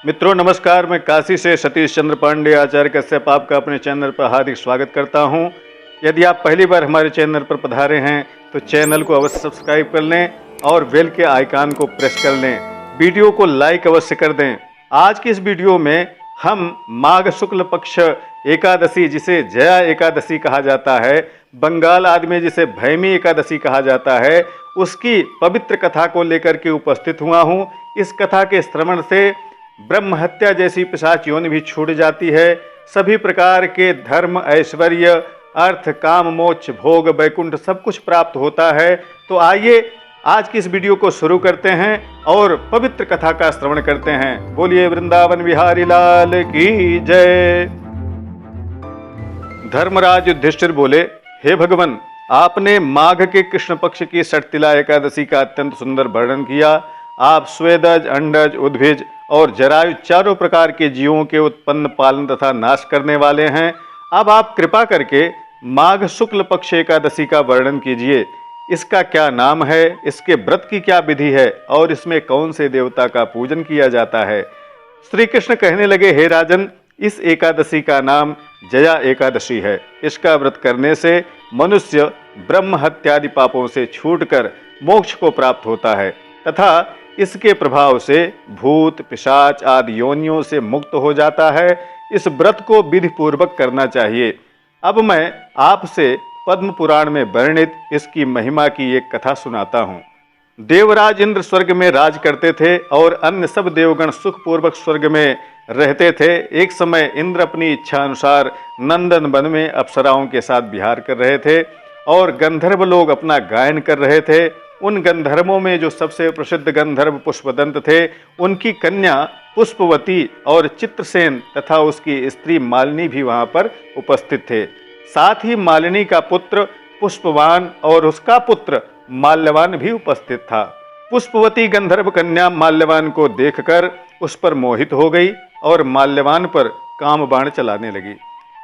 मित्रों नमस्कार, मैं काशी से सतीश चंद्र पांडे आचार्य कश्यप आपका अपने चैनल पर हार्दिक स्वागत करता हूं। यदि आप पहली बार हमारे चैनल पर पधारे हैं तो चैनल को अवश्य सब्सक्राइब कर लें और बेल के आइकन को प्रेस कर लें। वीडियो को लाइक अवश्य कर दें। आज की इस वीडियो में हम माघ शुक्ल पक्ष एकादशी, जिसे जया एकादशी कहा जाता है, बंगाल आदि में जिसे भैमी एकादशी कहा जाता है, उसकी पवित्र कथा को लेकर के उपस्थित हुआ हूँ। इस कथा के श्रवण से ब्रह्म हत्या जैसी पिशाच योनि भी छूट जाती है। सभी प्रकार के धर्म, ऐश्वर्य, अर्थ, काम, मोक्ष, भोग, वैकुंठ सब कुछ प्राप्त होता है। तो आइए आज की इस वीडियो को शुरू करते हैं और पवित्र कथा का श्रवण करते हैं। बोलिए वृंदावन बिहारी लाल की जय। धर्मराज युधिष्ठिर बोले, हे भगवान, आपने माघ के कृष्ण पक्ष की षटतिला एकादशी का अत्यंत सुंदर वर्णन किया। आप स्वेदज, अंडज, उद्भिज और जरायु चारों प्रकार के जीवों के उत्पन्न, पालन तथा नाश करने वाले हैं। अब आप कृपा करके माघ शुक्ल पक्ष एकादशी का वर्णन कीजिए। इसका क्या नाम है, इसके व्रत की क्या विधि है और इसमें कौन से देवता का पूजन किया जाता है। श्री कृष्ण कहने लगे, हे राजन, इस एकादशी का नाम जया एकादशी है। इसका व्रत करने से मनुष्य ब्रह्म हत्यादि पापों से छूटकर मोक्ष को प्राप्त होता है तथा इसके प्रभाव से भूत, पिशाच आदि योनियों से मुक्त हो जाता है। इस व्रत को विधि पूर्वक करना चाहिए। अब मैं आपसे पद्म पुराण में वर्णित इसकी महिमा की एक कथा सुनाता हूँ। देवराज इंद्र स्वर्ग में राज करते थे और अन्य सब देवगण सुखपूर्वक स्वर्ग में रहते थे। एक समय इंद्र अपनी इच्छा अनुसार नंदन वन में अप्सराओं के साथ विहार कर रहे थे और गंधर्व लोग अपना गायन कर रहे थे। उन गंधर्वों में जो सबसे प्रसिद्ध गंधर्व पुष्पदंत थे, उनकी कन्या पुष्पवती और चित्रसेन तथा उसकी स्त्री मालिनी भी वहां पर उपस्थित थे। साथ ही मालिनी का पुत्र पुष्पवान और उसका पुत्र माल्यवान भी उपस्थित था। पुष्पवती गंधर्व कन्या माल्यवान को देखकर उस पर मोहित हो गई और माल्यवान पर काम बाण चलाने लगी।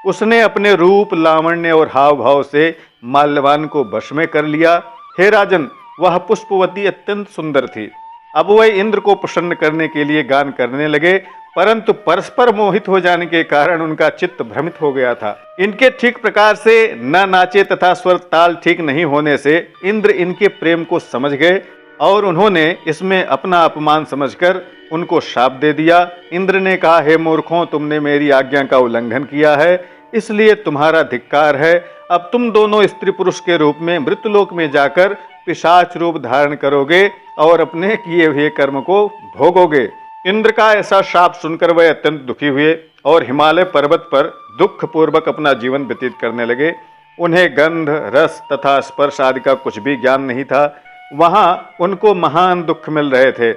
उसने अपने रूप, लावण्य और हाव भाव से माल्यवान को वश में कर लिया। हे राजन, वह पुष्पवती अत्यंत सुंदर थी। अब वह इंद्र को प्रसन्न करने के लिए गान करने लगे, परंतु परस्पर मोहित हो जाने के कारण उनका चित्त भ्रमित हो गया था। इनके ठीक प्रकार से न नाचे तथा स्वर ताल ठीक नहीं होने से इंद्र इनके प्रेम को समझ गए और उन्होंने इसमें अपना अपमान समझकर उनको श्राप दे दिया। इंद्र ने कहा, हे मूर्खों, तुमने मेरी आज्ञा का उल्लंघन किया है, इसलिए तुम्हारा धिक्कार है। अब तुम दोनों स्त्री पुरुष के रूप में मृत्युलोक में जाकर पिशाच रूप धारण करोगे और अपने किए हुए कर्म को भोगोगे। इंद्र का ऐसा शाप सुनकर वह अत्यंत दुखी हुए और हिमालय पर्वत पर दुख पूर्वक अपना जीवन व्यतीत करने लगे। उन्हें गंध, रस तथा स्पर्श आदि का कुछ भी ज्ञान नहीं था। वहां उनको महान दुख मिल रहे थे।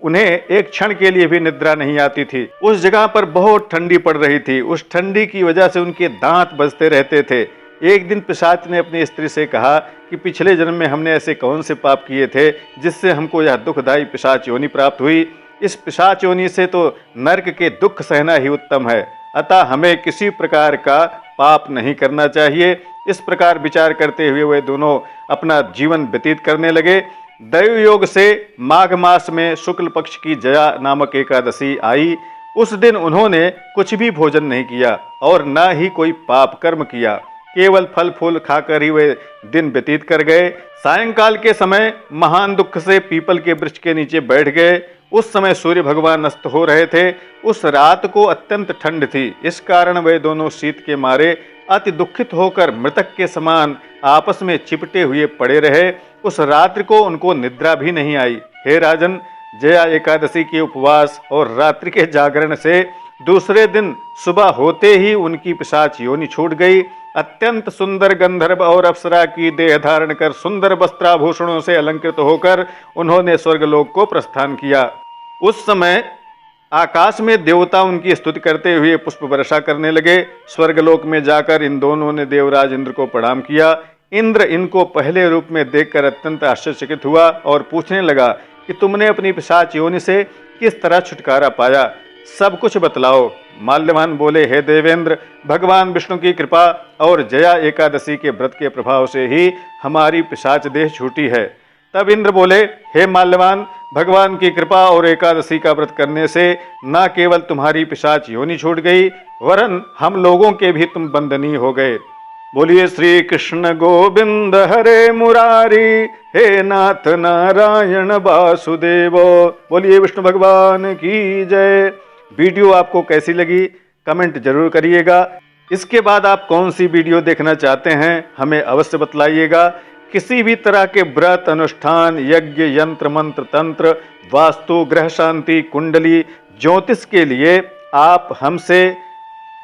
उन्हें एक क्षण के लिए भी निद्रा नहीं आती थी। उस जगह पर बहुत ठंडी पड़ रही थी। उस ठंडी की वजह से उनके दांत बजते रहते थे। एक दिन पिशाच ने अपनी स्त्री से कहा कि पिछले जन्म में हमने ऐसे कौन से पाप किए थे जिससे हमको यह दुखदायी पिशाच योनि प्राप्त हुई। इस पिशाच योनि से तो नरक के दुख सहना ही उत्तम है, अतः हमें किसी प्रकार का पाप नहीं करना चाहिए। इस प्रकार विचार करते हुए वे दोनों अपना जीवन व्यतीत करने लगे। दैव योग से माघ मास में शुक्ल पक्ष की जया नामक एकादशी आई। उस दिन उन्होंने कुछ भी भोजन नहीं किया और न ही कोई पाप कर्म किया। केवल फल फूल खाकर ही वे दिन व्यतीत कर गए। सायंकाल के समय महान दुख से पीपल के वृक्ष के नीचे बैठ गए। उस समय सूर्य भगवान अस्त हो रहे थे। उस रात को अत्यंत ठंड थी। इस कारण वे दोनों शीत के मारे अति दुखित होकर मृतक के समान आपस में चिपटे हुए पड़े रहे। उस रात्रि को उनको निद्रा भी नहीं आई। हे राजन, जया एकादशी के उपवास और रात्रि के जागरण से दूसरे दिन सुबह होते ही उनकी पिशाच योनि छूट गई। अत्यंत सुंदर गंधर्व और अप्सरा की देह धारण कर सुंदर वस्त्राभूषणों से अलंकृत होकर उन्होंने स्वर्गलोक को प्रस्थान किया। उस समय आकाश में देवता उनकी स्तुति करते हुए पुष्प वर्षा करने लगे। स्वर्गलोक में जाकर इन दोनों ने देवराज इंद्र को प्रणाम किया। इंद्र इनको पहले रूप में देखकर अत्यंत आश्चर्यचकित हुआ और पूछने लगा कि तुमने अपनी पिशाच योनि से किस तरह छुटकारा पाया, सब कुछ बतलाओ। माल्यवान बोले, हे देवेंद्र, भगवान विष्णु की कृपा और जया एकादशी के व्रत के प्रभाव से ही हमारी पिशाच देह छूटी है। तब इंद्र बोले, हे माल्यवान, भगवान की कृपा और एकादशी का व्रत करने से न केवल तुम्हारी पिशाच योनि छूट गई, वरन हम लोगों के भी तुम बंदनी हो गए। बोलिए श्री कृष्ण गोविंद हरे मुरारी, हे नाथ नारायण वासुदेव। बोलिए विष्णु भगवान की जय। वीडियो आपको कैसी लगी कमेंट जरूर करिएगा। इसके बाद आप कौन सी वीडियो देखना चाहते हैं हमें अवश्य बतलाइएगा। किसी भी तरह के व्रत अनुष्ठान, यज्ञ, यंत्र, मंत्र, तंत्र, वास्तु, ग्रह शांति, कुंडली, ज्योतिष के लिए आप हमसे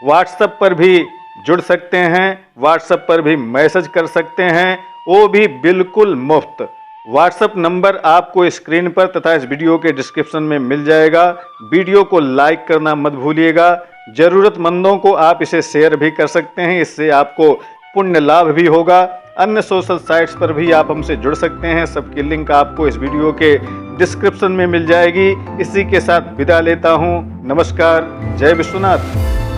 व्हाट्सएप पर भी जुड़ सकते हैं, व्हाट्सएप पर भी मैसेज कर सकते हैं, वो भी बिल्कुल मुफ्त। व्हाट्सएप नंबर आपको स्क्रीन पर तथा इस वीडियो के डिस्क्रिप्शन में मिल जाएगा। वीडियो को लाइक करना मत भूलिएगा। जरूरतमंदों को आप इसे शेयर भी कर सकते हैं, इससे आपको पुण्य लाभ भी होगा। अन्य सोशल साइट्स पर भी आप हमसे जुड़ सकते हैं, सबकी लिंक आपको इस वीडियो के डिस्क्रिप्शन में मिल जाएगी। इसी के साथ विदा लेता हूँ। नमस्कार, जय विश्वनाथ।